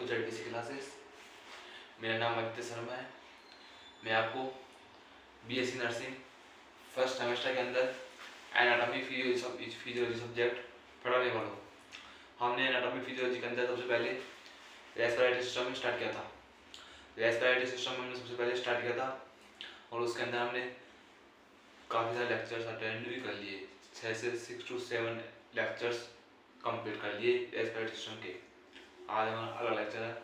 ZDC classes. मेरा नाम आदित्य शर्मा है। मैं आपको BSc नर्सिंग फर्स्ट सेमेस्टर के अंदर एनाटॉमी फिजियोलॉजी सब्जेक्ट पढ़ाने वाला हूँ। हमने एनाटॉमी फिजियोलॉजी के अंदर सबसे पहले रेस्पिरेटरी सिस्टम स्टार्ट किया था। रेस्पिरेटरी सिस्टम हमने सबसे पहले स्टार्ट किया था और उसके अंदर हमने काफ़ी सारे लेक्चर्स अटेंड भी कर लिए। 6 to 7 लेक्चर्स कंप्लीट कर लिए रेस्पिरेटरी सिस्टम के। आज हमारा अगला लेक्चर है।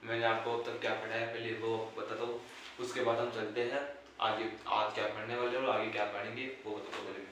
मैंने आपको अब तक क्या पढ़ा है पहले वो बताता हूँ, उसके बाद हम चलते हैं आगे। आज क्या पढ़ने वाले और आगे क्या पढ़ेंगे वो बताता हूँ पहले।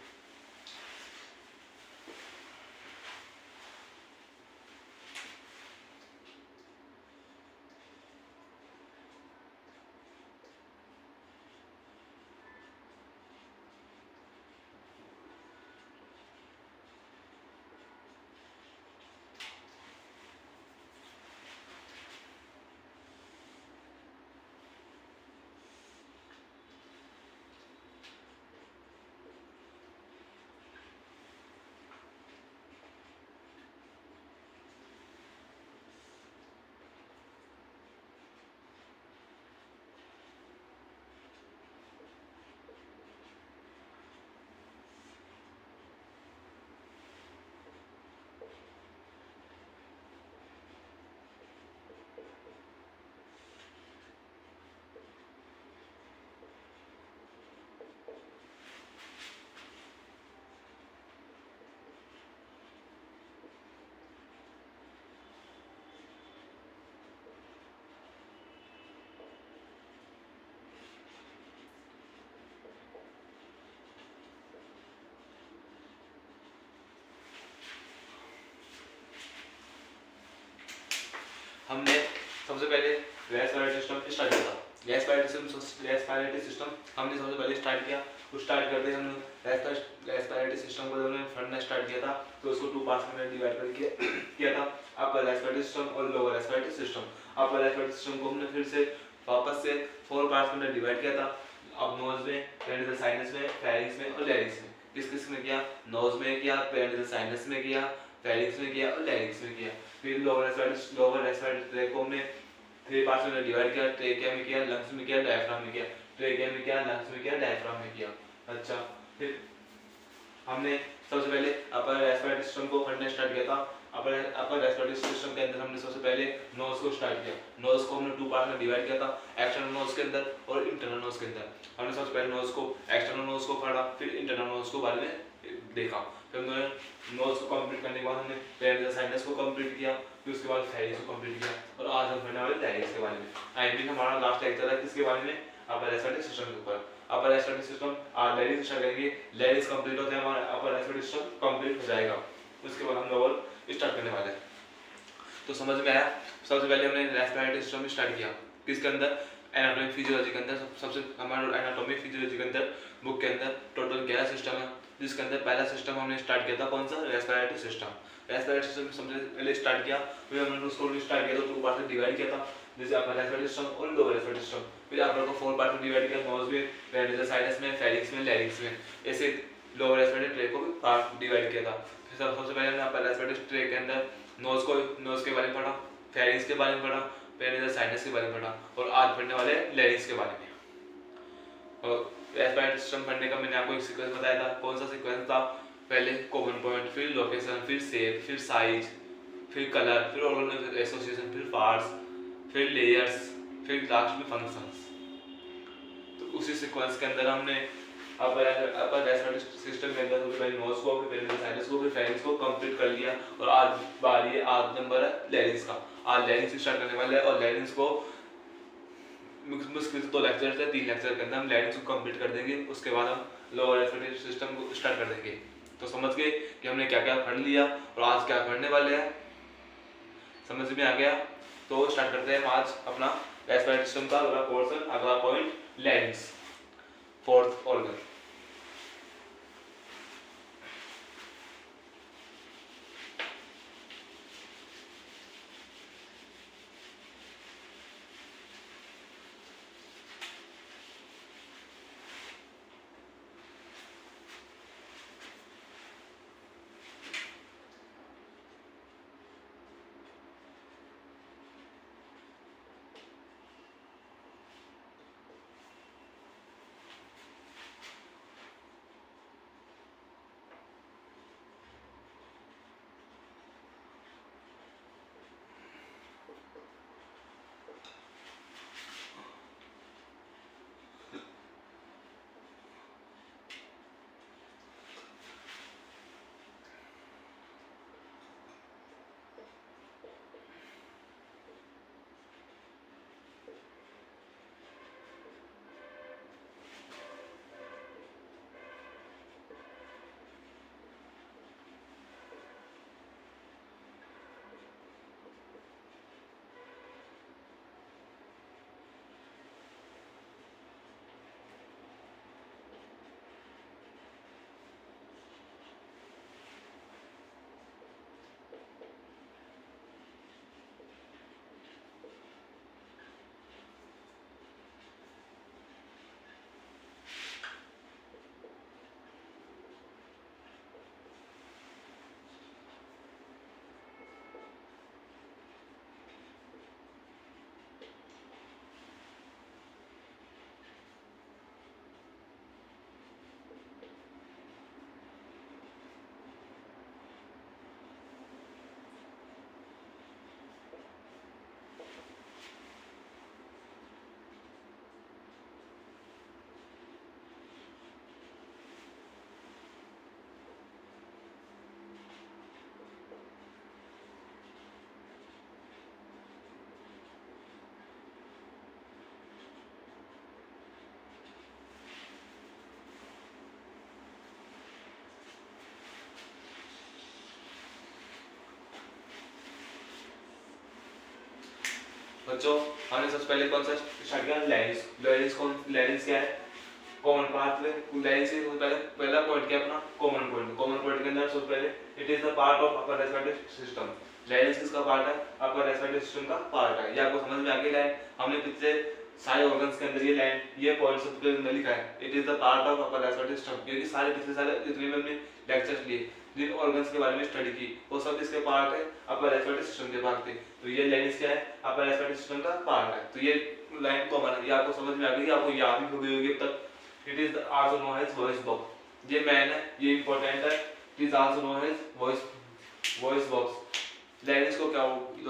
हमने सबसे पहले रेस्पिरेटरी सिस्टम स्टार्ट किया था। रेस्पिरेटरी सिस्टम हमने सबसे पहले स्टार्ट किया। उस स्टार्ट करते हमने रेस्पिरेटरी सिस्टम को जब हमने पढ़ना स्टार्ट किया था तो उसको 2 पार्ट्स में डिवाइड करके किया था, अपर रेस्पिरेटरी सिस्टम और लोअर रेस्पिरेटरी सिस्टम। अपर रेस्पिरेटरी सिस्टम को हमने फिर से वापस से 4 पार्ट्स में डिवाइड किया था। अब नोज में, पेरिनेल साइनस में, फेरिंक्स में और लैरिंक्स में। किस किस में किया? नोज में किया, पेरिनेल साइनस में किया, फेरिंक्स में किया और लैरिंक्स में किया। फिर लोअर रेस्पिरेटरी ट्रैक को हमने 3 पार्ट्स में डिवाइड किया। ट्रेकिया में किया, लंग्स में किया, डायफ्राम में किया। ट्रेकिया में किया, लंग्स में किया, डायफ्राम में किया। अच्छा, फिर हमने सबसे पहले अपर रेस्पिरेटरी सिस्टम को पढ़ना स्टार्ट किया था। अपर रेस्पिरेटरी सिस्टम के अंदर हमने सबसे पहले नोज को स्टार्ट किया। नोज को हमने 2 पार्ट में डिवाइड किया था, एक्सटर्नल नोज के अंदर और इंटरनल नोज के अंदर। हमने सबसे पहले नोज को, एक्सटर्नल नोज को पढ़ा, फिर इंटरनल नोज को बारे में देखा। फिर हमने नोज को कंप्लीट करने के बाद हमने पेरिनेल साइनस को कंप्लीट किया, फिर उसके बाद फेरिंक्स को कंप्लीट किया और आज हम पढ़ने वाले लैरिंक्स के बारे में। आई मीन हमारा लास्ट लेक्चर है किसके बारे में? अपर रेस्पिरेटरी सिस्टम के ऊपर। अपर रेस्पिरेटरी सिस्टम आज लैरिंक्स स्टार्ट करेंगे। लैरिंक्स कंप्लीट होते हैं हमारा अपर रेस्पिरेटरी सिस्टम कंप्लीट हो जाएगा। उसके बाद हम लोअर स्टार्ट करने वाले हैं। तो समझ में आया? सबसे पहले हमने रेस्पिरेटरी सिस्टम स्टार्ट किया किसके अंदर? एनाटॉमी फिजियोलॉजी के अंदर। सबसे हमारा एनाटॉमी फिजियोलॉजी के अंदर बुक के अंदर टोटल 11 सिस्टम है, जिसके अंदर पहला सिस्टम हमने स्टार्ट किया था कौन सा? Respiratory system. रेस्पिरेटरी सिस्टम सबसे पहले स्टार्ट किया, फिर हमने उसको स्टार्ट किया तो 2 पार्ट में डिवाइड किया था, जैसे अपर रेस्पिरेटरी सिस्टम और लोअर रेस्पिरेटरी सिस्टम। फिर अपर को 4 पार्ट में डिवाइड किया, नोज में, पेरिनेल साइनस में, फेरिंक्स में, लैरिंक्स में। ऐसे लोअर रेस्पिरेटरी ट्रैक को भी पार्ट डिवाइड किया था। फिर सबसे पहले हमने अपर रेस्पिरेटरी ट्रैक के अंदर नोज के बारे में पढ़ा, फेरिंक्स के बारे में पढ़ा, पेरिनेल साइनस के बारे में पढ़ा और आज पढ़ने वाले लैरिंक्स के बारे में। और रेस्पिरेटरी सिस्टम पढ़ने का मैंने आपको एक सीक्वेंस बताया था। कौन सा सीक्वेंस था? पहले कॉमन पॉइंट, फिर लोकेशन, फिर शेप, फिर साइज, फिर कलर, फिर ऑर्गन एसोसिएशन, फिर पार्ट्स, फिर लेयर्स, फिर लास्ट में फंक्शंस। तो उसी सीक्वेंस के अंदर हमने अपर रेस्पिरेटरी सिस्टम के अंदर सबसे पहले नोज को, फिर पेरिनेल साइनस को, फिर फेरिंक्स को कंप्लीट कर लिया और आज बारी है, आज नंबर है लैरिंक्स का। आज लैरिंक्स स्टार्ट करने वाले हैं और लैरिंक्स को मुश्किल से 2 लेक्चर है, 3 लेक्चर के अंदर हम लैरिंक्स को कंप्लीट कर देंगे। उसके बाद हम लोअर रेस्पिरेटरी सिस्टम को स्टार्ट कर देंगे। तो समझ गए कि हमने क्या क्या पढ़ लिया और आज क्या पढ़ने वाले हैं? समझ में आ गया? तो स्टार्ट करते हैं आज अपना रेस्पिरेटरी सिस्टम का अगला पोर्शन, अगला पॉइंट लैरिंक्स, 4th ऑर्गन। बच्चों हमने सबसे पहले कौन सा स्टार्ट किया, लैरिंग्स क्या है, कॉमन पार्ट में लैरिंग्स के पहला पॉइंट क्या अपना कॉमन पॉइंट के अंदर सबसे पहले it is the part of upper respiratory system. लैरिंग्स किसका पार्ट है, अपर रेस्पिरेटरी सिस्टम का पार्ट है। ये आपको समझ में आ गई लाइन, हमने पिछले सारे ऑर्गन्स के अंदर ये लाइन ये पॉइंट सबके अंदर लिखा है, it is the part of upper respiratory system, क्योंकि सारे पिछले सारे जितने भी हमने लेक्चर्स लिए जिन ऑर्गन्स के बारे में स्टडी की वो सब इसके पार्ट है, अपर रेस्पिरेटरी सिस्टम के पार्ट थे। तो ये लैरिंग्स क्या है, अपर रेस्पिरेटरी सिस्टम का पार्ट है। तो ये लाइन कॉमन है, ये आपको समझ में आ गई, आपको याद भी हो गई अब तक। It is also known as voice box, ये मैन है, ये इंपॉर्टेंट है। It is also known as voice box. Larynx को क्या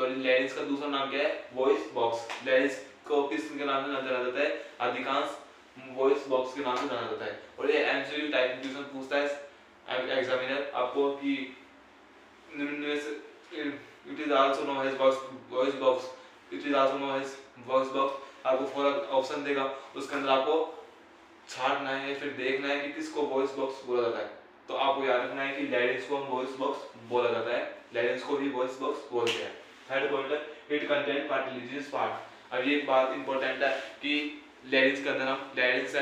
लैरिंग्स का दूसरा नाम क्या है, वॉइस बॉक्स। लैरिंग्स को किस के नाम से जाना जाता है, अधिकांश वॉइस बॉक्स के नाम से जाना जाता है। और ये एमसीक्यू टाइप क्वेश्चन पूछता है एग्जामिनर आपको कि it is also known as voice box, it is also known as voice box. आपको फोर ऑप्शन देगा, उसके अंदर आपको छांटना है या फिर देखना है कि किसको वॉइस बॉक्स बोला जाता है। तो आपको याद रखना है कि लैरिंग्स को हम वॉइस बॉक्स बोला जाता है, लैरिंग्स को भी वॉइस बॉक्स बोलते हैं। थर्ड पॉइंट है इट कंटेन कार्टिलेजियस पार्ट। अब ये एक बात इंपॉर्टेंट है कि लैरिंग्स के अंदर हम लैरिंग्स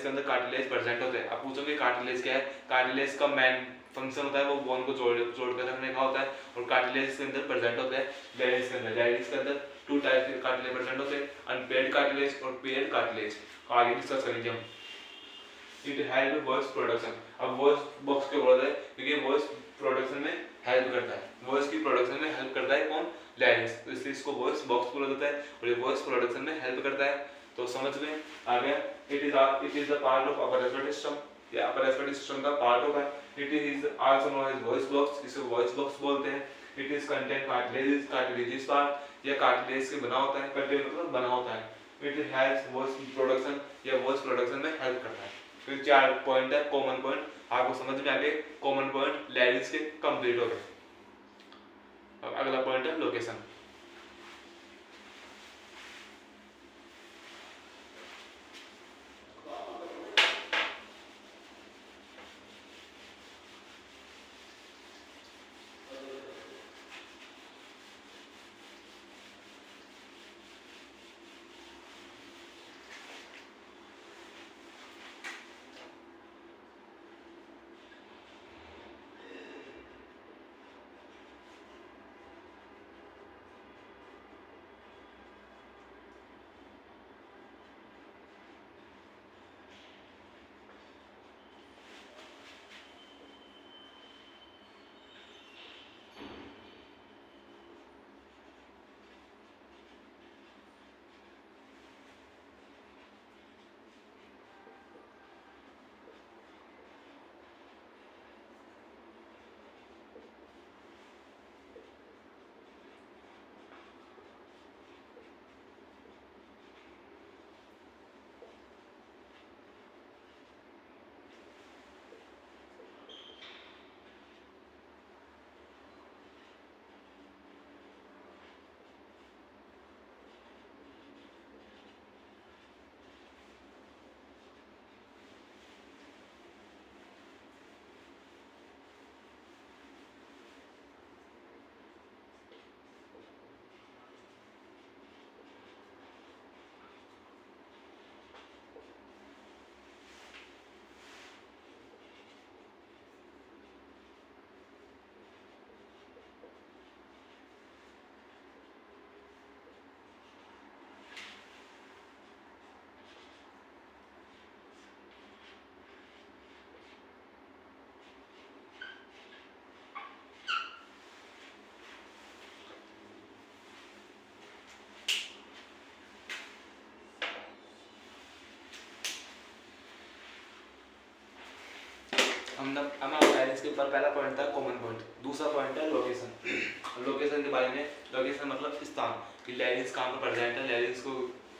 के अंदर कार्टिलेज प्रेजेंट होते हैं। आप पूछोगे कार्टिलेज क्या है, कार्टिलेज का मेन फंक्शन होता है वो बोन को जोड़ कर रखने का होता है, और कार्टिलेज के अंदर प्रेजेंट होते हैं लैरिंग्स के अंदर। लैरिंग्स के अंदर टू टाइप के कार्टिलेज प्रेजेंट होते हैं, अनपेयर्ड कार्टिलेज और पेयर्ड कार्टिलेज। आगे डिस्कस करेंगे हम। It help voice production. अब वॉइस बॉक्स क्यों बोला है, क्योंकि वॉइस प्रोडक्शन में हेल्प करता है, वॉइस की प्रोडक्शन में हेल्प करता है कौन, लैरिंग्स। तो इसलिए इसको वॉइस बॉक्स बोला जाता है और ये वॉइस प्रोडक्शन में हेल्प करता है। तो समझ में आ गया। It is the part of upper respiratory system, ये अपर रेस्पिरेटरी सिस्टम का पार्ट होगा। It is also known as voice box, इसे वॉइस बॉक्स बोलते हैं। It is contain cartilaginous part, ये कार्टिलेज से बना होता है, कंटेन मतलब बना होता है। इट हेल्प्स वॉइस प्रोडक्शन, ये वॉइस प्रोडक्शन में हेल्प करता है। फिर चार पॉइंट है कॉमन पॉइंट, आपको समझ में आ गए। कॉमन पॉइंट लैरिंग्स के कंप्लीट हो गए। अब अगला पॉइंट है लोकेशन। लैरिंग्स के ऊपर पहला पॉइंट था कॉमन पॉइंट, दूसरा पॉइंट है लोकेशन। लोकेशन के बारे में, लोकेशन मतलब स्थान कि लैरिंग्स कहाँ पर प्रेजेंट है, लैरिंग्स को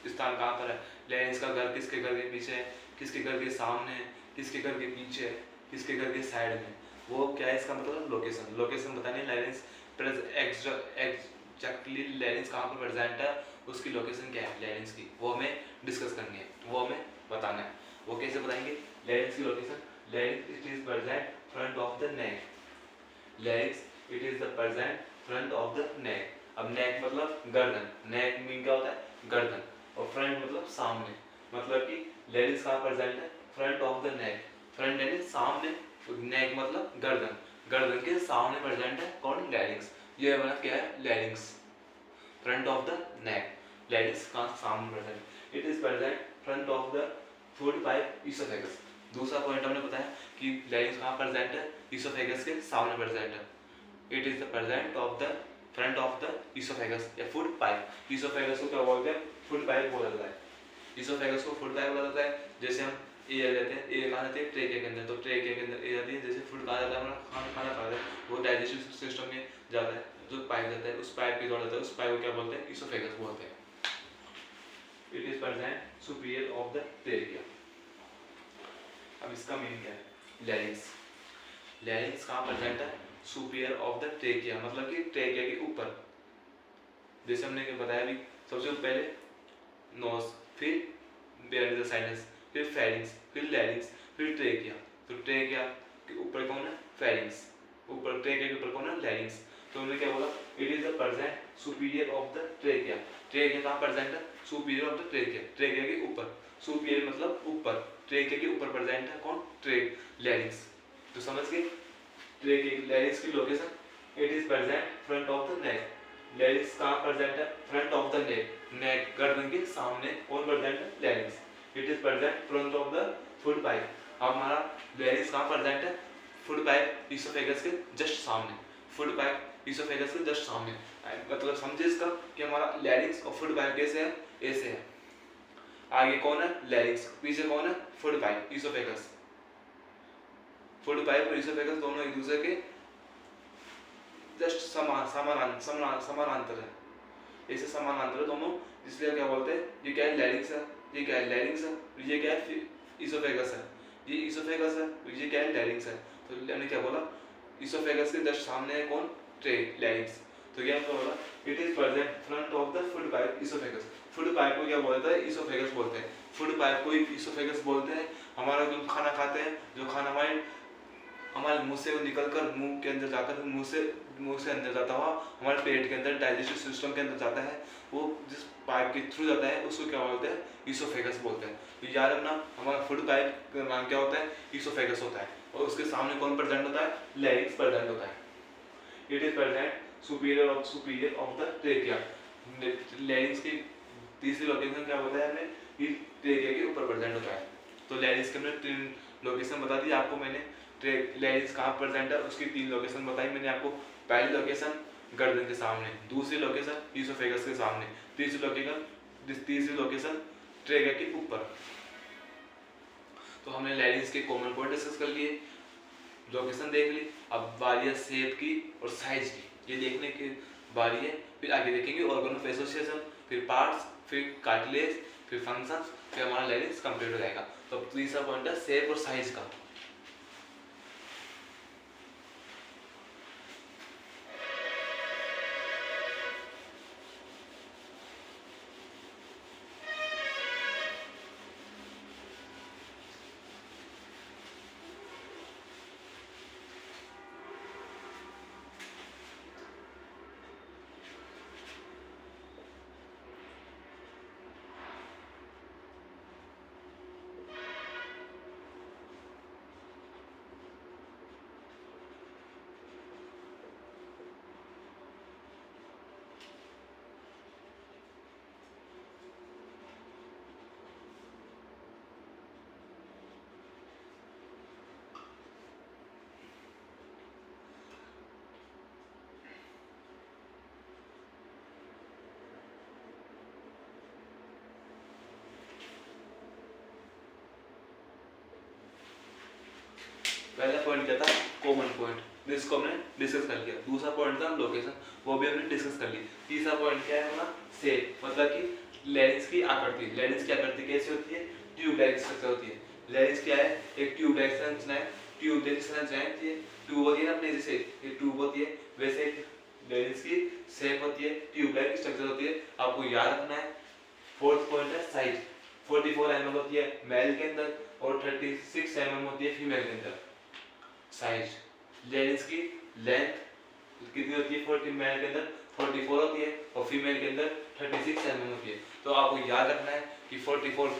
स्थान कहाँ पर है, लैरिंग्स का घर किसके घर के पीछे है, किसके घर के सामने है, किसके घर के पीछे है, किसके घर के साइड में, वो क्या है इसका मतलब लोकेशन। लोकेशन बताने लैरिंग्स एग्जैक्टली लैरिंग्स कहाँ पर प्रेजेंट है, उसकी लोकेशन क्या है लैरिंग्स की, वो हमें डिस्कस करनी है, वो हमें बताना है। वो कैसे बताएंगे लैरिंग्स की location. Larynx it is present front of the neck. Larynx it is the present front of the neck. अब नेक मतलब गर्दन, नेक मीन क्या होता है गर्दन, और फ्रंट मतलब सामने, मतलब कि लेरिंग्स कहाँ प्रेजेंट है front of the neck, front यानी सामने, नेक मतलब गर्दन, गर्दन के सामने प्रेजेंट है कौन लेरिंग्स, ये हमारा क्या है larynx, front of the neck, larynx कहाँ सामने present, it is present front of the food pipe oesophagus. दूसरा पॉइंट हमने बताया कि लेरिंग्स कहाँ प्रेजेंट है ईसोफेगस के सामने प्रेजेंट है, it is the present of the front of the oesophagus या फूड पाइप, ईसोफेगस को क्या बोलते हैं फूड पाइप बोला जाता है, ईसोफेगस को फूड पाइप बोला जाता है। जैसे हम एयर लेते हैं, एयर कहाँ जाती है ट्रेके के अंदर, तो ट्रेके के अंदर एयर जाती है, जैसे फूड कहाँ जाता है हमारा खाना खाना खाता है वो डाइजेस्टिव सिस्टम में जाता है, जो पाइप जाता है उस पाइप के द्वारा जाता है, उस पाइप को क्या बोलते हैं ईसोफेगस बोलते हैं। It is present superior of the trachea. अब इसका मीनिंग क्या है लेरिंग्स, लेरिंग्स कहाँ प्रेजेंट है सुपीरियर ऑफ द ट्रेकिया, मतलब कि ट्रेकिया के ऊपर, जैसे हमने बताया अभी सबसे पहले नोज, फिर बेरियल साइनस, फिर फेरिंग्स, फिर लैरिंग्स, फिर ट्रेकिया, तो ट्रेकिया के ऊपर कौन है फेरिंग्स, ऊपर ट्रेकिया के ऊपर कौन है लैरिंग्स, तो हमने क्या बोला it is the present superior of the trachea, trachea कहाँ प्रेजेंट है superior of the trachea, trachea के ऊपर, सुपीरियर मतलब ऊपर, ट्रेकिया के ऊपर प्रेजेंट है कौन ट्रेक लैरिंग्स, तो समझ गए ट्रेकिया लैरिंग्स की location, it is present front of the neck, लैरिंग्स कहाँ प्रेजेंट है फ्रंट ऑफ द नेक, नेक गर्दन के सामने कौन प्रेजेंट है लैरिंग्स, it is present front of the food pipe, अब हमारा लैरिंग्स कहाँ प्रेजेंट है फूड पाइप ईसोफेगस के जस्ट सामने, फूड पाइप ईसोफेगस के जस्ट सामने, मतलब समझे इसका कि हमारा लैरिंग्स और फूड पाइप कैसे है ऐसे है, आगे कौन है लैरिंग्स, पीछे कौन है food pipe oesophagus, food pipe और ईसोफेगस दोनों एक दूसरे के जस्ट समानांतर है, ऐसे समानांतर है दोनों, इसलिए क्या बोलते हैं ये क्या है लैरिंग्स है, ये क्या है लैरिंग्स है, ये क्या है ईसोफेगस है, ये ईसोफेगस है, ये क्या है लैरिंग्स है, तो हमने क्या बोला ईसोफेगस के जस्ट सामने है कौन लैरिंग्स, तो क्या बोला it is present front of the food pipe oesophagus, food pipe को क्या बोलता है ईसोफेगस बोलते हैं, फूड पाइप को ईसोफेगस बोलते हैं, हमारा जो खाना खाते हैं, जो खाना हमारे मुंह से निकलकर मुंह के अंदर जाकर मुंह से अंदर जाता हुआ हमारे पेट के अंदर डाइजेस्टिव सिस्टम के अंदर जाता है, वो जिस पाइप के थ्रू जाता है उसको क्या बोलते हैं ईसोफेगस बोलते हैं, तो याद रखना हमारा फूड पाइप का नाम क्या होता है ईसोफेगस होता है, और उसके सामने कौन प्रेजेंट होता है लैरिंग्स प्रेजेंट होता है, it is present superior of the trachea, लैरिंग्स की तीसरी लोकेशन क्या बताया हमने कि ट्रेकिया के ऊपर प्रेजेंट होता है, तो लैरिंग्स के हमने तीन लोकेशन बता दी आपको मैंने, लैरिंग्स कहाँ प्रेजेंट है उसकी तीन लोकेशन बताई मैंने आपको, पहली लोकेशन गर्दन के सामने, दूसरी लोकेशन ईसोफेगस के सामने, तीसरी लोकेशन ट्रेकिया के ऊपर। तो हमने लैरिंग्स के कॉमन पॉइंट डिस्कस कर लिए, लोकेशन देख ली, अब बारी है शेप की और साइज की, ये देखने की बारी है, फिर आगे देखेंगे ऑर्गन ऑफ एसोसिएशन, फिर पार्ट्स, फिर कार्टिलेज, फिर फंक्शंस, फिर हमारा लैरिंग्स कंप्लीट हो जाएगा। तो तीसरा पॉइंट है शेप और साइज का। पहला पॉइंट क्या था कॉमन पॉइंट, जिसको हमने डिस्कस कर लिया, दूसरा पॉइंट था लोकेशन, वो भी हमने डिस्कस कर ली, तीसरा पॉइंट क्या है हमारा शेप, मतलब कि लैरिंग्स की आकृति, लैरिंग्स की आकृति कैसी होती है ट्यूब लाइक स्ट्रक्चर होती है, लैरिंग्स क्या है एक ट्यूब लाइक संरचना है, ट्यूब जैसी संरचना है, ट्यूब होती है ना अपने जैसे ये ट्यूब होती है वैसे लैरिंग्स की शेप होती है, ट्यूब लाइक स्ट्रक्चर होती है, आपको याद रखना है। फोर्थ पॉइंट है साइज, 44 mm होती है मेल के अंदर और 36 mm होती है फीमेल के अंदर। साइज लैरिंग्स की लेंथ कितनी होती है 40 मेल के अंदर 44 होती है और फीमेल के अंदर 36 mm होती है। तो आपको याद रखना है कि 44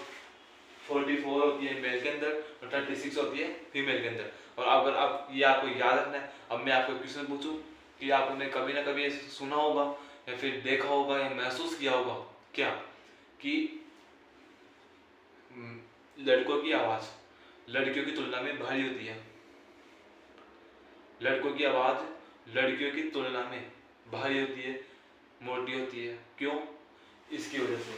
होती है मेल के अंदर और 36 होती है फीमेल के अंदर। और अगर आप ये आपको याद रखना है, अब मैं आपको क्वेश्चन पूछूं कि आपने कभी ना कभी सुना होगा या फिर देखा होगा या महसूस किया होगा क्या कि लड़कों की आवाज़ लड़कियों की तुलना में भारी होती है। लड़कों की आवाज़ लड़कियों की तुलना में भारी होती है, मोटी होती है। क्यों? इसकी वजह से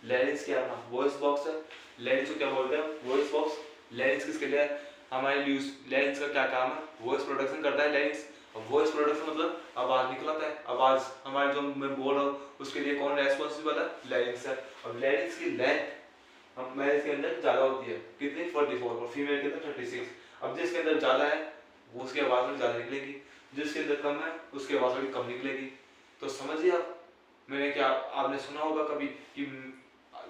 लैरिंक्स क्या अपना वॉइस बॉक्स है। लैरिंक्स को क्या बोलते हैं? Voice box. लैरिंक्स किसके लिए है? हमारे यूज। लैरिंक्स का क्या काम है? वॉइस प्रोडक्शन करता है लैरिंक्स। अब वॉइस प्रोडक्शन मतलब आवाज निकलता है। आवाज हमारे जो मैं बोल रहा हूँ उसके लिए कौन रेस्पॉन्सिबल है? लैरिंक्स है। अब लैरिंक्स की लेंथ हम मेल के अंदर ज्यादा होती है, कितनी? 44 और फीमेल के अंदर 36। अब जिसके अंदर ज्यादा है वो उसकी आवाज में ज्यादा निकलेगी, जिसके अंदर कम है उसकी आवाज में कम निकलेगी। तो समझिए आप, मैंने क्या आपने सुना होगा कभी कि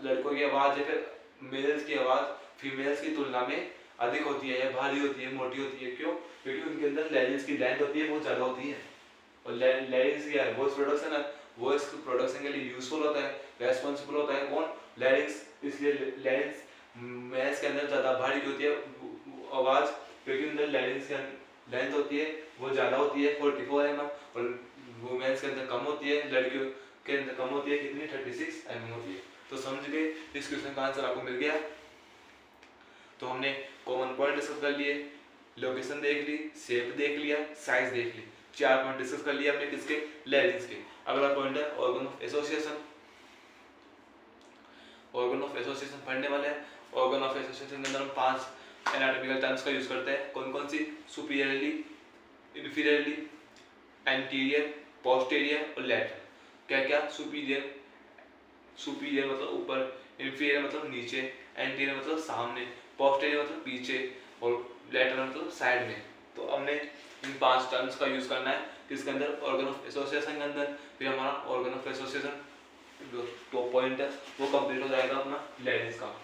लड़कों की आवाज या फिर मेल्स की आवाज फीमेल्स की तुलना में अधिक होती है या भारी होती है, मोटी होती है। क्यों? क्योंकि उनके अंदर लैरिंक्स की लेंथ होती है वो ज्यादा होती है। और लैरिंक्स क्या है? वॉइस प्रोडक्शन है। वॉइस प्रोडक्शन के लिए यूजफुल होता है, रेस्पॉन्सिबल होता है कौन? लैरिंक्स। इसलिए लैरिंक्स मेल्स के अंदर ज्यादा भारी होती है आवाज, क्योंकि अंदर लैरिंक्स की लेंथ होती है वो ज्यादा होती है 44 mm और वुमेन्स के अंदर कम होती है, लड़कियों के अंदर कम होती है, कितनी? 36 mm होती है। तो समझ गए, इस क्वेश्चन का आंसर आपको मिल गया। तो हमने कॉमन पॉइंट डिस्कस कर लिए, लोकेशन देख ली, शेप देख लिया, साइज देख ली, 4 पॉइंट डिस्कस कर लिया हमने किसके? लैरिंक्स के। अगला पॉइंट है organ of association. Organ of association पढ़ने वाले हैं। ऑर्गन ऑफ एसोसिएशन के अंदर हम 5 एनाटॉमिकल टर्म्स का यूज करते हैं। कौन कौन सी? सुपीरियरली, इंफीरियरली, एंटीरियर, पोस्टीरियर और लैटरल। क्या क्या? सुपीरियर, सुपीरियर मतलब ऊपर, इंफीरियर मतलब नीचे, एंटीरियर मतलब सामने, पोस्टीरियर मतलब पीछे और लैटरल मतलब साइड में। तो हमने इन 5 टर्म्स का यूज करना है किसके अंदर? ऑर्गन ऑफ एसोसिएशन के अंदर। फिर हमारा ऑर्गन ऑफ एसोसिएशन जो 2 पॉइंट है वो कंप्लीट हो जाएगा अपना लैरिंक्स का।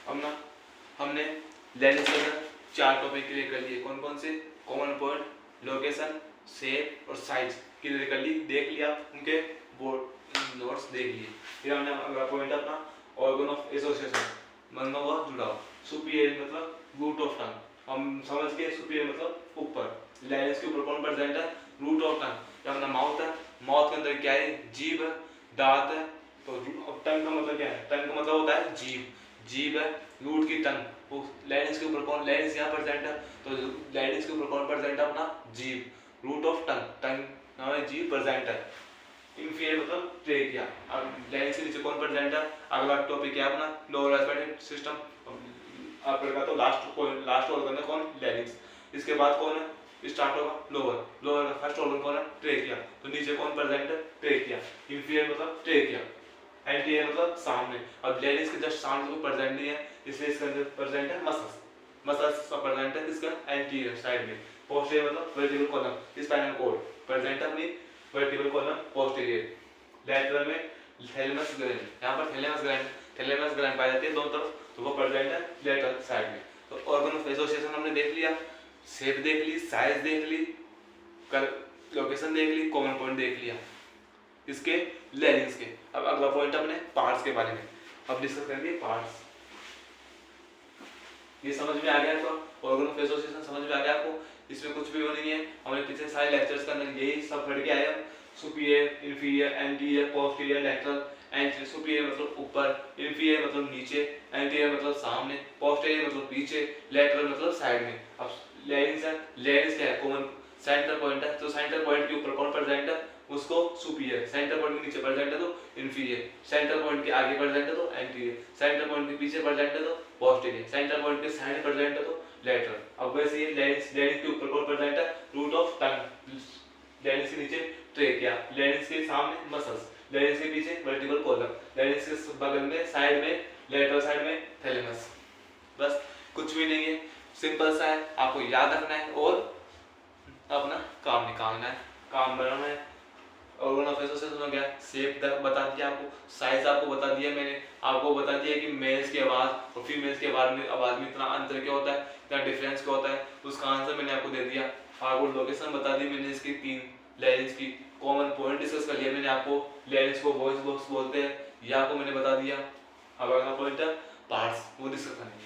अब ना हमने लैरिंक्स के अंदर 4 टॉपिक क्लियर कर लिए। कौन कौन से? कॉमन पॉइंट, लोकेशन, शेप और साइज क्लियर कर ली, देख लिया, उनके बोर्ड नोट्स देख लिए। फिर हमने अगला पॉइंट अपना ऑर्गन ऑफ एसोसिएशन, बंधा हुआ जुड़ाव। सुपीरियर मतलब रूट ऑफ टंग, हम समझ के सुपीरियर मतलब ऊपर। लैरिंक्स के ऊपर कौन प्रेजेंट है? Root of tongue. क्या अपना माउथ है, टंग का मतलब क्या है? टंग का मतलब होता है जीभ। जीभ है, रूट की टंग, वो लेनिस के ऊपर कौन, लेनिस यहाँ प्रेजेंट है, तो लेनिस के ऊपर कौन प्रेजेंट है? अपना जीभ, रूट ऑफ टंग, टंग हमारे जीभ प्रेजेंट है। इंफीरियर मतलब ट्रेकिया। अब लेनिस के नीचे कौन प्रेजेंट है? अगला टॉपिक है अपना लोअर रेस्पिरेटरी सिस्टम। आपका तो लास्ट ऑर्गन है कौन? लेनिस। इसके बाद कौन है स्टार्ट होगा? लोअर। लोअर का फर्स्ट ऑर्गन कौन है? ट्रेकिया। तो नीचे कौन प्रेजेंट है? ट्रेकिया। इंफीरियर मतलब ट्रेकिया, एंटीरियर मतलब सामने। अब लेनिस के जस्ट सामने को प्रेजेंट नहीं है, इसलिए इसके अंदर प्रेजेंट है मसल्स। मसल्स का प्रेजेंट है इसका एंटीरियर साइड में। पोस्टीरियर मतलब vertebral column, spinal cord present है अपनी वर्टिब्रल कॉलम पोस्टीरियर। लेटरल में थैलेमस ग्लैंड, यहाँ पर थैलेमस ग्लैंड पाई जाती है दोनों तरफ, तो वो प्रेजेंट है लेटरल साइड में। तो ऑर्गन ऑफ एसोसिएशन हमने देख लिया, शेप देख ली, साइज देख ली, लोकेशन देख ली, कॉमन पॉइंट देख लिया इसके लेनिस के। अब अगला पॉइंट अपने पार्ट्स के बारे में अब डिस्कस करेंगे। पार्ट्स ये समझ में आ गया तो ऑर्गन ऑफ एसोसिएशन समझ में आ गया आपको? इसमें कुछ भी वो नहीं है, हमने पिछले सारे लेक्चर्स के अंदर यही सब पढ़ के आए हम। Superior, inferior, anterior, posterior, lateral. Anterior superior मतलब ऊपर, इंफीरियर मतलब नीचे, एंटीरियर मतलब सामने, पोस्टीरियर मतलब पीछे, लेटरल मतलब साइड में। अब लेनिस है, लेनिस क्या है? कॉमन सेंटर पॉइंट है, तो सेंटर पॉइंट के ऊपर कौन प्रेजेंट है? उसको सुपीरियर। सेंटर पॉइंट के नीचे प्रेजेंट है तो इंफीरियर। सेंटर पॉइंट के आगे प्रेजेंट है तो एंटीरियर। सेंटर पॉइंट के पीछे प्रेजेंट है तो पोस्टीरियर। सेंटर पॉइंट के साइड प्रेजेंट है तो लेटरल। अब वैसे ये लेनिस के ऊपर कौन प्रेजेंट है? रूट ऑफ टंग। लेनिस के नीचे ट्रेकिया, लेनिस के सामने मसल्स, लेनिस के पीछे वर्टिब्रल कॉलम, लेनिस के बगल में साइड में लेटरल साइड में थैलेमस। बस कुछ भी नहीं है, सिंपल सा है, आपको याद रखना है और अपना काम निकालना है, काम बनाना है। ऑर्गन ऑफ एसोसिएशन हो गया, शेप बता दिया आपको, साइज आपको बता दिया मैंने, आपको बता दिया कि मेल्स की आवाज और फीमेल्स की आवाज में इतना अंतर क्या होता है, इतना डिफरेंस क्या होता है, उसका आंसर मैंने आपको दे दिया। आपको लोकेशन बता दी मैंने इसकी 3 लेनिस की। कॉमन पॉइंट डिस्कस कर लिया मैंने आपको, लेनिस को वॉइस बॉक्स बोलते हैं, ये आपको मैंने बता दिया। अब अगला पॉइंट है पार्ट्स, वो डिस्कस करेंगे।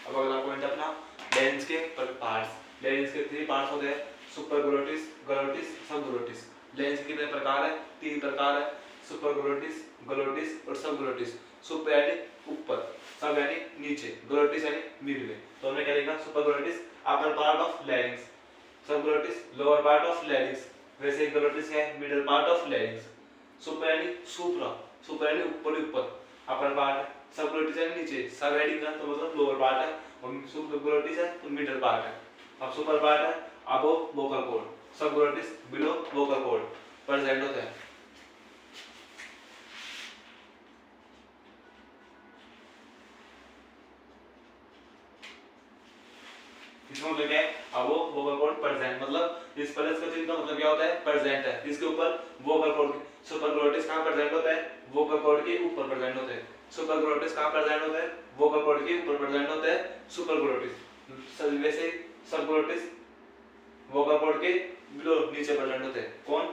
अब अगला पॉइंट अपना लेंस के पार्ट्स। लेंस के 3 पार्ट्स होते हैं, सुपरग्लोटिस, ग्लोटिस, सबग्लोटिस। लेंस के कितने प्रकार है? 3 प्रकार है, सुपरग्लोटिस, ग्लोटिस और सबग्लोटिस। सुपर यानी ऊपर, सब यानी नीचे, ग्लोटिस यानी मिडवे। तो हमने क्या लिखा, super glottis upper part of larynx, sub glottis lower part of larynx. वैसे ग्लोटिस क्या है, middle part of larynx. Super यानी सुप्रा, सुपर यानी ऊपर ऊपर, अपर पार्ट है। सब ग्लोटिस यानी नीचे, सब हेडिंग का तो मतलब लोअर पार्ट है, और सुपर ग्लोटिस है तो मिडल पार्ट है। अब सुपर पार्ट है above vocal cord, sub glottis below vocal cord present होता है। इसमें मतलब क्या है, अब वो वोकल कॉर्ड प्रेजेंट, मतलब इस प्लस का चिन्ह का मतलब क्या होता है, प्रेजेंट है। इसके ऊपर वोकल कॉर्ड, सुपर ग्लोटिस कहां प्रेजेंट होता है, वोकल कॉर्ड के ऊपर प्रेजेंट होता है। सुपर ग्लोटिस कहां प्रेजेंट होता है, वोकल कॉर्ड के ऊपर प्रेजेंट होता है सुपर ग्लोटिस। वैसे सब ग्लोटिस वोकल कॉर्ड के बिलो नीचे प्रेजेंट होते हैं। कौन,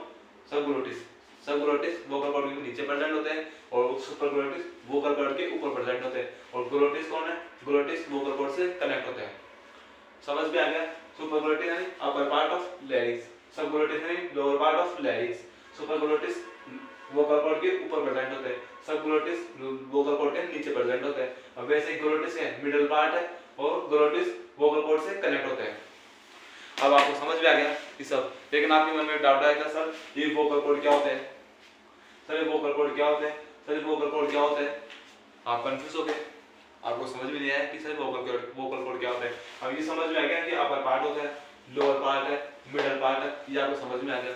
सब ग्लोटिस, सब ग्लोटिस वोकल कॉर्ड के नीचे प्रेजेंट होते हैं, और सुपर ग्लोटिस वोकल कॉर्ड के ऊपर प्रेजेंट होते हैं। और ग्लोटिस कौन है, ग्लोटिस वोकल कॉर्ड से कनेक्ट होते हैं। समझ में आ गया, सुपर ग्लोटिस यानी upper part of larynx, sub glottis यानी lower part of larynx. Super glottis vocal cord के ऊपर प्रेजेंट होते हैं, सब ग्लोटिस वोकल कॉर्ड के नीचे प्रेजेंट होते हैं। अब वैसे ग्लोटिस है मिडिल पार्ट है, और ग्लोटिस वोकल कॉर्ड से कनेक्ट होते हैं। अब आपको समझ में आ गया ये सब, लेकिन आपके मन में डाउट आएगा सर ये वोकल कॉर्ड क्या होते हैं, सर ये वोकल कॉर्ड क्या होते हैं, सर ये वोकल कॉर्ड क्या होते हैं। आप कंफ्यूज हो गए, आपको समझ में नहीं आया कि सर वोकल कॉर्ड क्या होता है। अब ये समझ में आ गया कि अपर पार्ट होता है, लोअर पार्ट है, मिडिल पार्ट है, ये आपको समझ में आ गया।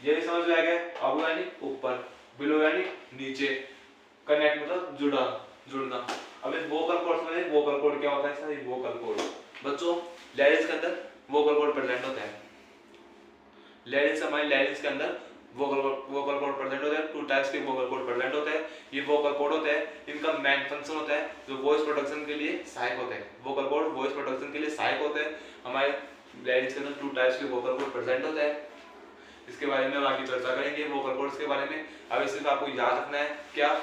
ये भी समझ में आ गया, अब यानी ऊपर, बिलो यानी नीचे, कनेक्ट मतलब जुड़ा, जुड़ना। अब इस वोकल कॉर्ड में वोकल कॉर्ड क्या होता है सर, वोकल कॉर्ड बच्चों लैरिंक्स के अंदर वोकल कॉर्ड प्रेजेंट होता है। लैरिंक्स हमारे लैरिंक्स के अंदर वोकल कॉर्ड प्रेजेंट होता है। टू टाइप्स के वोकल कॉर्ड प्रेजेंट होते हैं। ये वोकल कॉर्ड होते हैं, इनका मेन फंक्शन होता है जो वॉइस प्रोडक्शन के लिए सहायक होते हैं। वोकल कॉर्ड वॉइस प्रोडक्शन के लिए सहायक होते हैं। हमारे लैरिंक्स के अंदर टू टाइप्स के वोकल कॉर्ड प्रेजेंट होते हैं। इसके बारे में हम आगे चर्चा करेंगे वोकल कॉर्ड्स के बारे में। अब सिर्फ आपको याद रखना है क्या,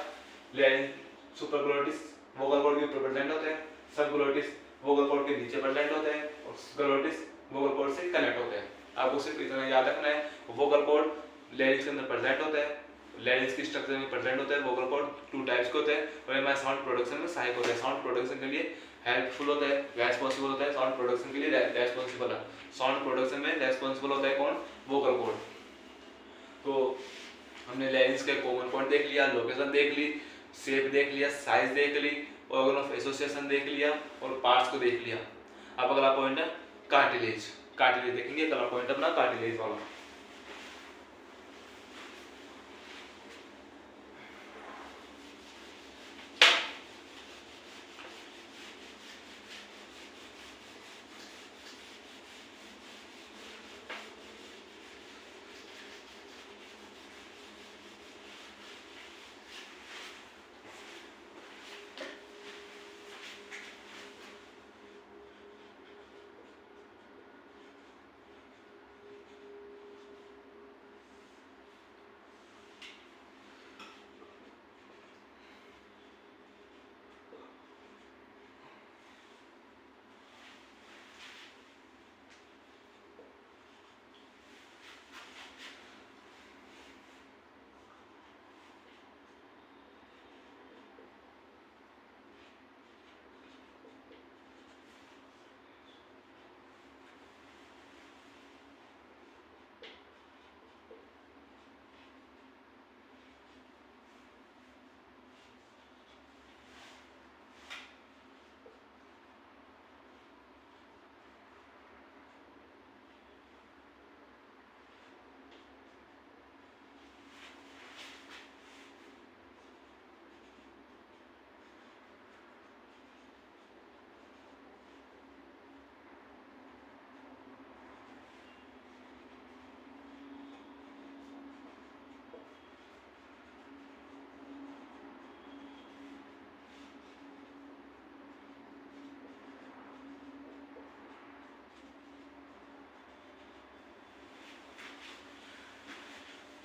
larynx super glottis vocal cord के ऊपर प्रेजेंट होते हैं, सब ग्लोटिस वोकल कॉर्ड के नीचे प्रेजेंट होते हैं, और ग्लोटिस वोकल कॉर्ड से कनेक्ट होते हैं। आपको सिर्फ इतना याद रखना है, वोकल कॉर्ड लैरिंक्स के अंदर प्रेजेंट होता है, लैरिंक्स की स्ट्रक्चर में प्रेजेंट होता है। वोकल कॉर्ड टू टाइप्स के होते हैं, और हमारे साउंड प्रोडक्शन में सहायक होता है। साउंड प्रोडक्शन के लिए हेल्पफुल होता है, रेस्पॉन्सिबल होता है। साउंड प्रोडक्शन के लिए रेस्पॉन्सिबल है, साउंड प्रोडक्शन में रेस्पॉन्सिबल होता है कौन, वोकल कॉर्ड। तो हमने लैरिंक्स के कॉमन पॉइंट देख लिया, लोकेशन देख ली, शेप देख लिया, साइज देख ली, ऑर्गन ऑफ एसोसिएशन देख लिया, और पार्ट्स को देख लिया। अब अगला पॉइंट है कार्टिलेज। कार्टिलेज देखेंगे, अगला पॉइंट अपना कार्टिलेज वाला।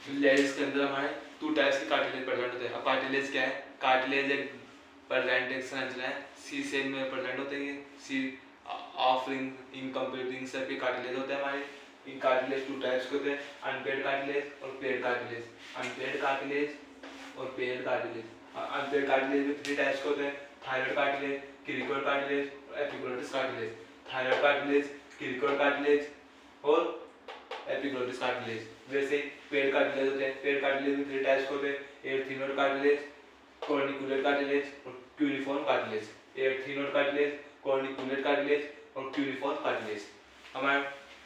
लैरिंक्स के अंदर हमारे टू टाइप्स के कार्टिलेज प्रेजेंट होते हैं। अब कार्टिलेज क्या है, कार्टिलेज एक प्रेजेंट एक संरचना है, सी शेप में प्रेजेंट होते हैं। सी ऑफरिंग इनकम्प्लीट रिंग शेप के कार्टिलेज होते हैं हमारे। इन कार्टिलेज टू टाइप्स के होते हैं, अनपेयर्ड कार्टिलेज और पेयर्ड कार्टिलेज। अनपेयर्ड कार्टिलेज और पेयर्ड कार्टिलेज। अनपेड कार्टिलेज में 3 टाइप्स के होते हैं, थायराइड कार्टिलेज, क्यूबिकल कार्टिलेज और epiglottis cartilage. Thyroid cartilage, cubicle cartilage और एपिग्लोटिस कार्टिलेज। वैसे पेड कार्टिलेज होते हैं, पेड कार्टिलेज में 3 टाइप्स के होते हैं, एर्थीनोड कार्टिलेज, कॉर्निकुलेट कार्टिलेज और cuneiform cartilage. Arytenoid cartilage, corniculate cartilage और क्यूनिफॉर्म कार्टिलेज। हमारे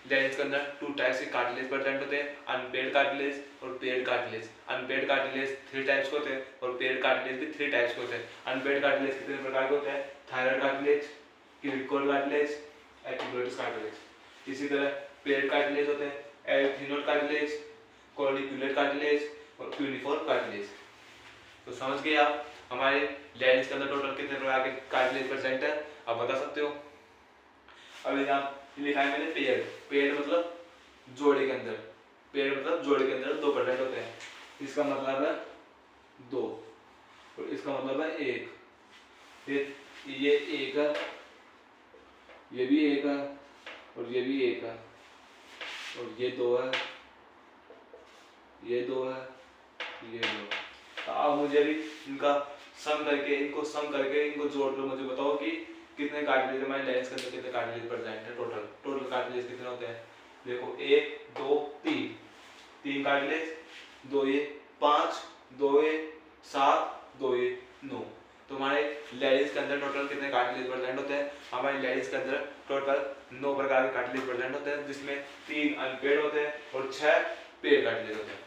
लेंस के अंदर 2 टाइप्स के कार्टिलेज प्रेजेंट होते हैं, अनपेड कार्टिलेज और paired cartilage. Unpaired cartilage 3 types के होते हैं और पेड कार्टिलेज भी 3 टाइप्स के होते हैं। अनपेड कार्टिलेज कितने प्रकार के होते हैं? Thyroid cartilage, cubicle cartilage, epiglottis cartilage. इसी तरह पेड कार्टिलेज होते हैं एर्थीनोड कार्टिलेज, कॉर्निकुलेट कार्टिलेज और क्यूनिफॉर्म कार्टिलेज। तो समझ गए आप हमारे लेंस के अंदर टोटल कितने प्रकार के कार्टिलेज प्रेजेंट है, आप बता सकते हो। अब यहाँ लिखा है मैंने पेड़। पेड़ मतलब जोड़े के अंदर, पेड़ मतलब जोड़े के अंदर 2 प्रेजेंट होते हैं। इसका मतलब है 2 और इसका मतलब है 1। ये 1 है, ये भी 1 है और ये भी 1 है और ये 2 है, ये 2 है, ये 2 है। तो अब मुझे भी इनको सम करके इनको जोड़कर मुझे बताओ कि कितने कार्टिलेज हमारे लेंस के अंदर कितने कार्टिलेज प्रेजेंट है। टोटल कार्टिलेज कितने होते हैं? देखो 1 2 3 कार्टिलेज, 2 ये 5, 2 ये 7, 2 ये 9। तो हमारे लेंस के अंदर टोटल कितने कार्टिलेज प्रेजेंट होते हैं? हमारे लेंस के अंदर टोटल 9 प्रकार के कार्टिलेज प्रेजेंट होते हैं, जिसमें 3 अनपेड होते हैं और 6 पेड कार्टिलेज होते हैं।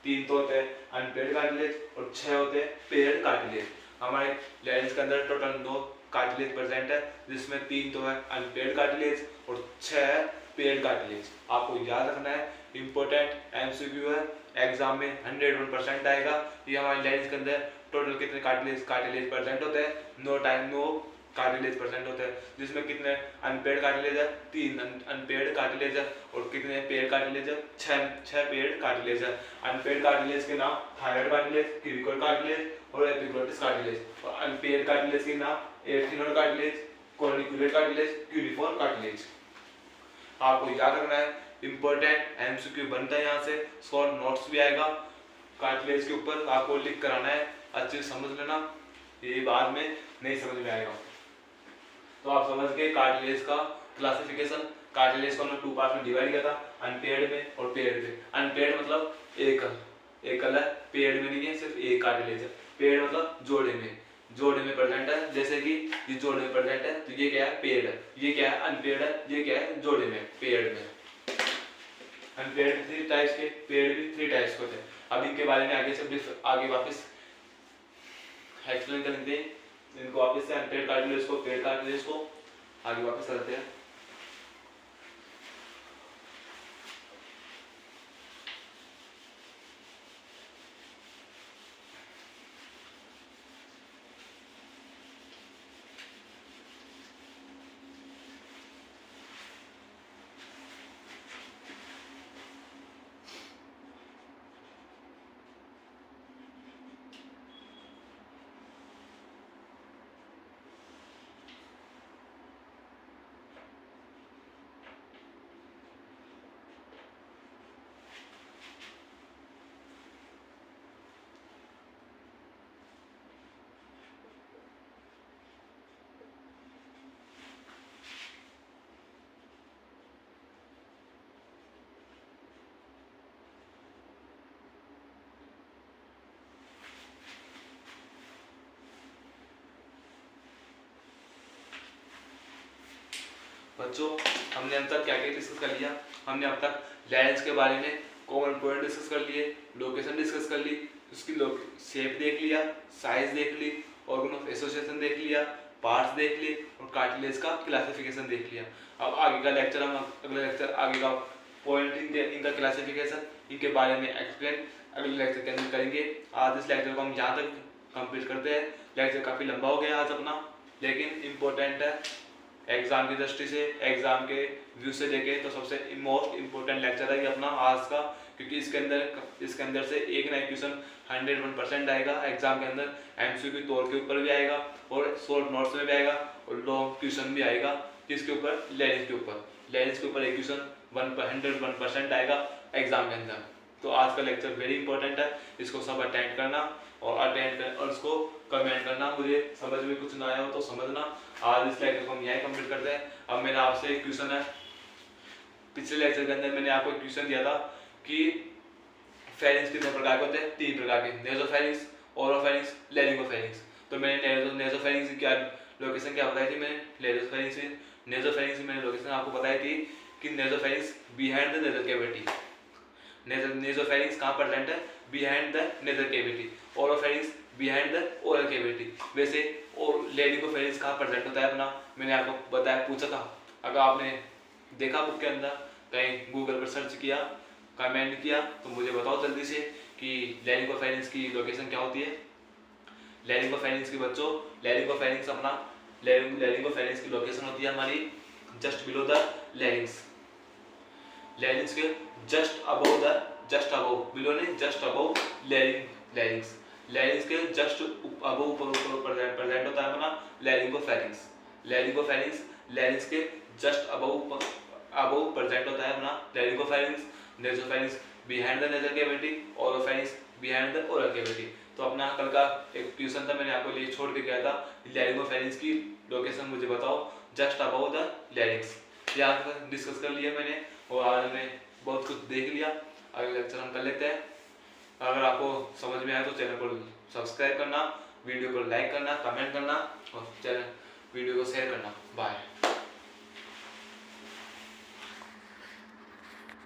3 तो होते हैं अनपेड कार्टिलेज और 6 होते हैं पेड कार्टिलेज। हमारे लेंस के अंदर टोटल 9 कार्टिलेज प्रेजेंट है, जिसमें 3 तो है अनपेड कार्टिलेज और 6 पेड कार्टिलेज। आपको याद रखना है, इंपॉर्टेंट एमसीक्यू है, एग्जाम में 101% आएगा। ये हमारे लेंस के अंदर टोटल कितने कार्टिलेज प्रेजेंट होते हैं? 9 कार्टिलेज प्रेजेंट होते हैं, जिसमें कितने अनपेड कार्टिलेज है? 3 अनपेड कार्टिलेज है और कितने पेड कार्टिलेज है? 6 पेड कार्टिलेज है। अनपेड कार्टिलेज के नाम थायराइड कार्टिलेज, क्यूबिकल कार्टिलेज और एपिग्लोटिस कार्टिलेज। और अनपेड कार्टिलेज के नाम arytenoid cartilage, corniculate cartilage, cuneiform cartilage. आपको याद रखना है, इंपॉर्टेंट एमसीक्यू बनता है यहाँ से, शॉर्ट नोट्स भी आएगा कार्टिलेज के ऊपर, आपको लिख कर आना है, अच्छे से समझ लेना, ये बाद में नहीं समझ में आएगा। तो आप समझ गए कार्टिलेज का क्लासिफिकेशन। कार्टिलेज को हमने 2 पार्ट में डिवाइड किया था, अनपेड में और पेड में। अनपेड मतलब एकल है, पेड में नहीं है, सिर्फ एक कार्टिलेज है। पेड मतलब जोड़े में प्रेजेंट है, जैसे कि ये जोड़े में प्रेजेंट है, तो ये क्या है? पेड है। ये क्या है? अनपेड है। ये क्या है? जोड़े में, पेड में। अनपेड 3 टाइप्स के, पेड भी 3 टाइप्स के होते हैं। अब इनके बारे में आगे वापस एक्सप्लेन करेंगे, इनको वापस से अनपेड कार्टिलेज को, पेड कार्टिलेज को आगे वापस करते हैं। बच्चों, हमने अब तक क्या क्या डिस्कस कर लिया? हमने अब तक लेंस के बारे में कॉमन पॉइंट डिस्कस कर लिए, लोकेशन डिस्कस कर ली, उसकी शेप देख लिया, साइज देख ली, ऑर्गन ऑफ एसोसिएशन देख लिया, पार्ट्स देख लिए और कार्टिलेज का क्लासिफिकेशन देख लिया। अब आगे का लेक्चर हम अगले लेक्चर आगे का पॉइंट इनका क्लासिफिकेशन, इनके बारे में एक्सप्लेन अगले लेक्चर के अंदर करेंगे। आज इस लेक्चर को हम यहाँ तक कंप्लीट करते हैं। लेक्चर काफ़ी लंबा हो गया आज अपना, लेकिन इम्पोर्टेंट है एग्जाम की दृष्टि से, एग्जाम के व्यू से देखे तो सबसे मोस्ट इम्पोर्टेंट लेक्चर है ये अपना आज का, क्योंकि इसके अंदर से एक ना एक क्वेश्चन 101% आएगा एग्जाम के अंदर। एमसीक्यू तौर के ऊपर भी आएगा और शॉर्ट नोट्स में भी आएगा और लॉन्ग क्वेश्चन भी आएगा। किसके ऊपर? लेंस के ऊपर। लेंस के ऊपर एक क्वेश्चन 101% आएगा एग्जाम के अंदर। तो आज का लेक्चर वेरी इंपॉर्टेंट है, इसको सब अटेंड करना और उसको कमेंट करना। मुझे समझ में कुछ ना आया हो तो समझना। आज इस लेक्चर को हम यहीं कंप्लीट करते हैं। अब मेरा आपसे एक क्वेश्चन है, पिछले लेक्चर के अंदर मैंने आपको एक क्वेश्चन दिया था कि फेरिंग्स कितने प्रकार के होते हैं, 3 प्रकार के, नेसोफेरिंग्स, ओरोफेरिंग्स, लेरिंगोफेरिंग्स। तो मैंने नेसोफेरिंग्स की क्या लोकेशन क्या बताई थी, मैंने नेसोफेरिंग्स की मैंने लोकेशन आपको बताई थी कि नेसोफेरिंग्स बिहाइंड द नेजल कैविटी। नेसोफेरिंग्स कहाँ प्रेजेंट है, behind the nasal cavity. Oropharynx behind the oral cavity. वैसे और लेरिंगोफेरिंग्स कहाँ प्रेजेंट होता है अपना, मैंने आपको बताया, पूछा था। अगर आपने देखा बुक के अंदर, कहीं गूगल पर सर्च किया, कमेंट किया, तो मुझे बताओ जल्दी से कि लेरिंगोफेरिंग्स की लोकेशन क्या होती है। लेरिंगोफेरिंग्स के बच्चों, लेरिंगोफेरिंग्स अपना लेरिंगोफेरिंग्स की लोकेशन होती है हमारी just below the larynx. Larynx के जस्ट अबव बिलो नहीं, जस्ट अबव लेरिंग्स। लेरिंग्स के जस्ट अबव ऊपर प्रेजेंट होता है अपना लेरिंगोफेरिंग्स। लेरिंग्स के जस्ट अबव प्रेजेंट होता है अपना laryngopharynx. नेसोफेरिंग्स behind the nasal cavity, oropharynx behind the oral cavity. तो अपना कल का एक क्वेश्चन था, मैंने आपको लिए छोड़ के गया था, लेरिंगोफेरिंग्स की लोकेशन मुझे बताओ जस्ट अबव द लेरिंग्स। ये आज डिस्कस कर लिया मैंने और आज हमने बहुत कुछ देख लिया। अगले लेक्चर हम कर लेते हैं। अगर आपको समझ में आया तो चैनल को सब्सक्राइब करना, वीडियो को लाइक करना, कमेंट करना और चैनल वीडियो को शेयर करना। बाय।